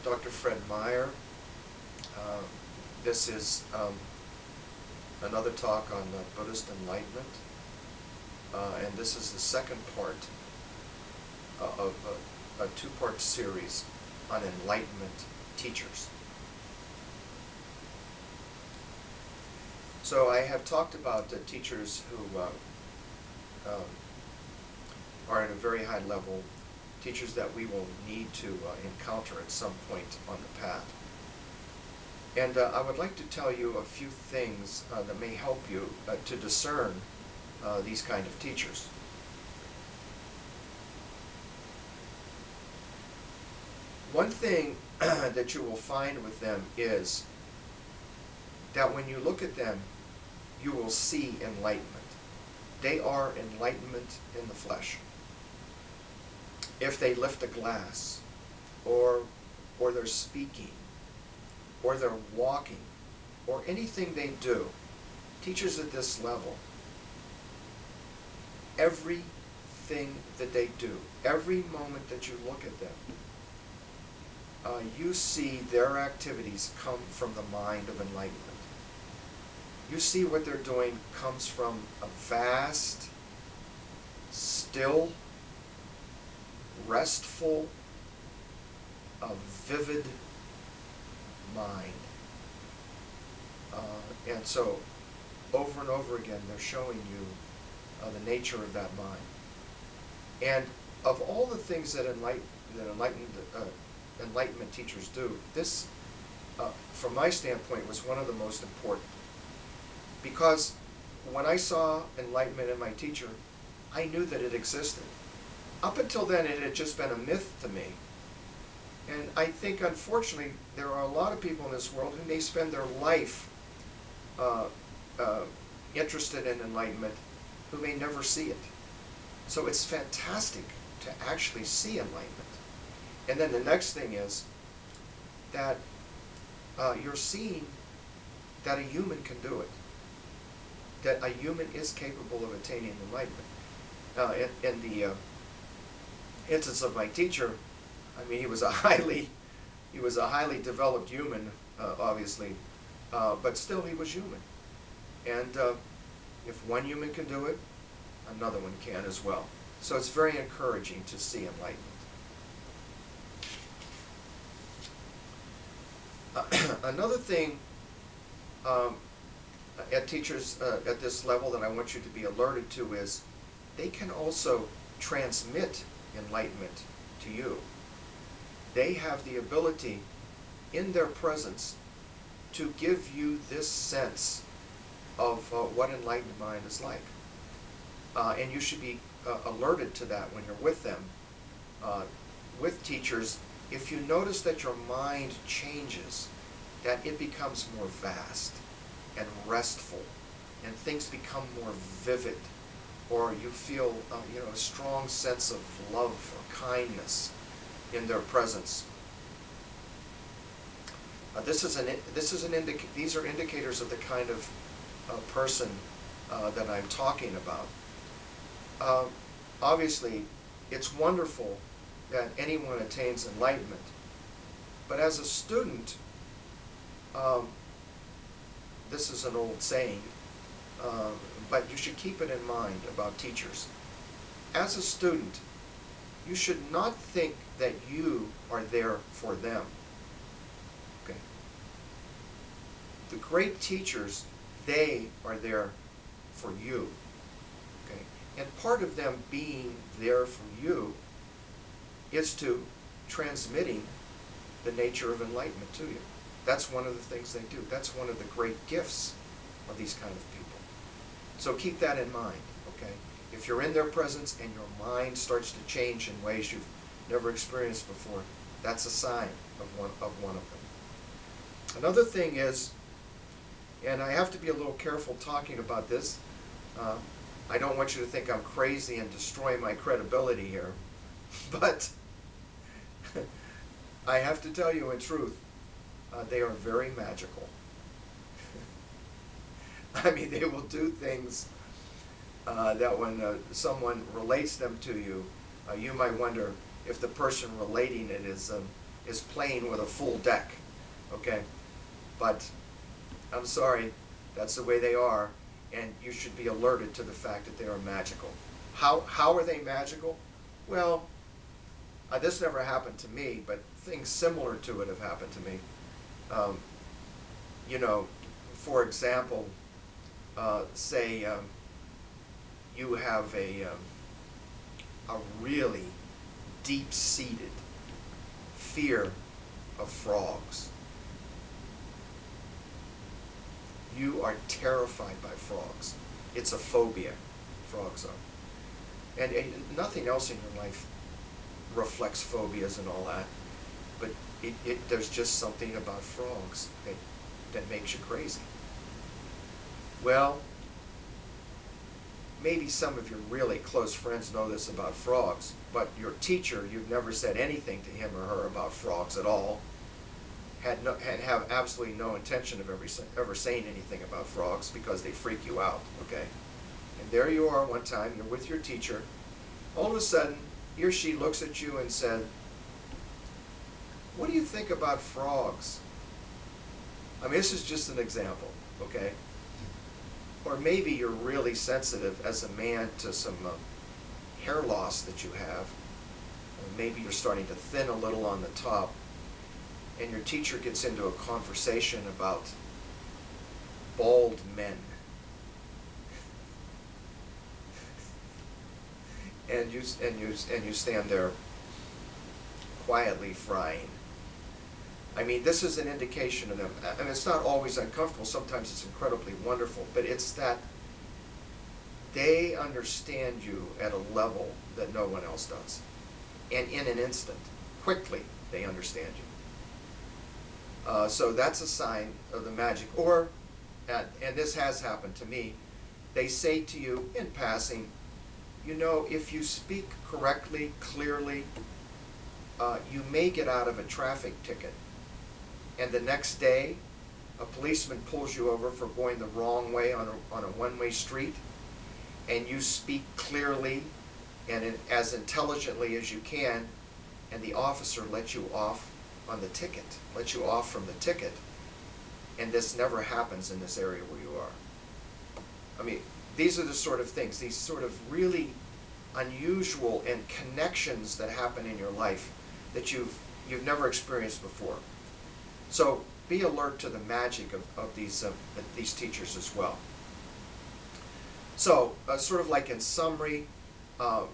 Dr. Fred Meyer. Uh, this is another talk on Buddhist enlightenment, and this is the second part of a two-part series on Enlightenment Teachers. So I have talked about teachers who are at a very high level, teachers that we will need to encounter at some point on the path. And I would like to tell you a few things that may help you to discern these kind of teachers. One thing that you will find with them is that when you look at them, you will see enlightenment. They are enlightenment in the flesh. If they lift a glass, or they're speaking, or they're walking, or anything they do, teachers at this level, everything that they do, every moment that you look at them, you see their activities come from the mind of enlightenment. You see what they're doing comes from a vast, still, restful, a vivid mind. And so, over and over again, they're showing you the nature of that mind. And of all the things that enlightenment teachers do, this, from my standpoint, was one of the most important. Because when I saw enlightenment in my teacher, I knew that it existed. Up until then, it had just been a myth to me. And I think, unfortunately, there are a lot of people in this world who may spend their life uh, uh, interested in enlightenment, who may never see it. So it's fantastic to actually see enlightenment. And then the next thing is that you're seeing that a human can do it, that a human is capable of attaining enlightenment. In the instance of my teacher, I mean, he was a highly developed human, obviously, but still he was human. And if one human can do it, another one can as well. So it's very encouraging to see enlightenment. Another thing at teachers at this level that I want you to be alerted to is they can also transmit enlightenment to you. They have the ability in their presence to give you this sense of what enlightened mind is like. And you should be alerted to that when you're with them. With teachers, if you notice that your mind changes, that it becomes more vast and restful, and things become more vivid, or you feel a strong sense of love or kindness in their presence. These are indicators of the kind of person that I'm talking about. Obviously, it's wonderful that anyone attains enlightenment, but as a student, um, this is an old saying, but you should keep it in mind about teachers. As a student, you should not think that you are there for them. Okay? The great teachers, they are there for you. Okay? And part of them being there for you is to transmitting the nature of enlightenment to you. That's one of the things they do. That's one of the great gifts of these kind of people. So keep that in mind, okay? If you're in their presence and your mind starts to change in ways you've never experienced before, that's a sign of one of them. Another thing is, and I have to be a little careful talking about this, uh, I don't want you to think I'm crazy and destroy my credibility here, but I have to tell you in truth, they are very magical. I mean, they will do things that when someone relates them to you, you might wonder if the person relating it is playing with a full deck, okay? But I'm sorry, that's the way they are, and you should be alerted to the fact that they are magical. How are they magical? Well, this never happened to me, but things similar to it have happened to me. Um, you know, for example, say you have a really deep-seated fear of frogs. You are terrified by frogs. It's a phobia, frogs are. And nothing else in your life reflects phobias and all that, but there's just something about frogs that makes you crazy. Well, maybe some of your really close friends know this about frogs, but your teacher, you've never said anything to him or her about frogs at all, have absolutely no intention of ever saying anything about frogs because they freak you out, okay? And there you are one time, you're with your teacher, all of a sudden, he or she looks at you and said, "What do you think about frogs?" I mean, this is just an example, okay? Or maybe you're really sensitive as a man to some hair loss that you have. Or maybe you're starting to thin a little on the top, and your teacher gets into a conversation about bald men. And you stand there quietly frying. I mean, this is an indication of them. And it's not always uncomfortable. Sometimes it's incredibly wonderful. But it's that they understand you at a level that no one else does. And in an instant, quickly, they understand you. So that's a sign of the magic. Or, and this has happened to me, they say to you in passing, you know, if you speak correctly, clearly, you may get out of a traffic ticket. And the next day, a policeman pulls you over for going the wrong way on a one-way street, and you speak clearly and as intelligently as you can, and the officer lets you off on the ticket, lets you off from the ticket, and this never happens in this area where you are. I mean, these are the sort of things, these sort of really unusual and connections that happen in your life that you've never experienced before. So be alert to the magic of these teachers as well. So sort of like in summary, um,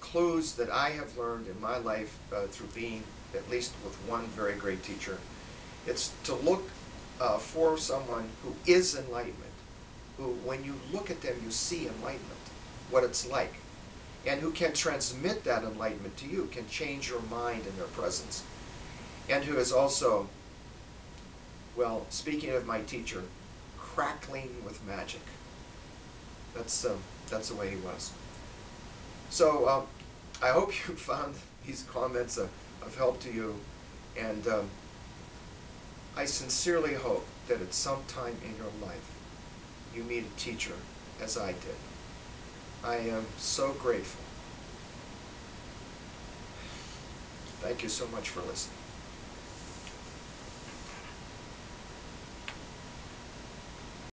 clues that I have learned in my life through being at least with one very great teacher, it's to look for someone who is enlightenment, who when you look at them you see enlightenment, what it's like, and who can transmit that enlightenment to you, can change your mind in their presence, and who is also, well, speaking of my teacher, crackling with magic. That's the way he was. So I hope you found these comments of help to you, and I sincerely hope that at some time in your life you meet a teacher as I did. I am so grateful. Thank you so much for listening.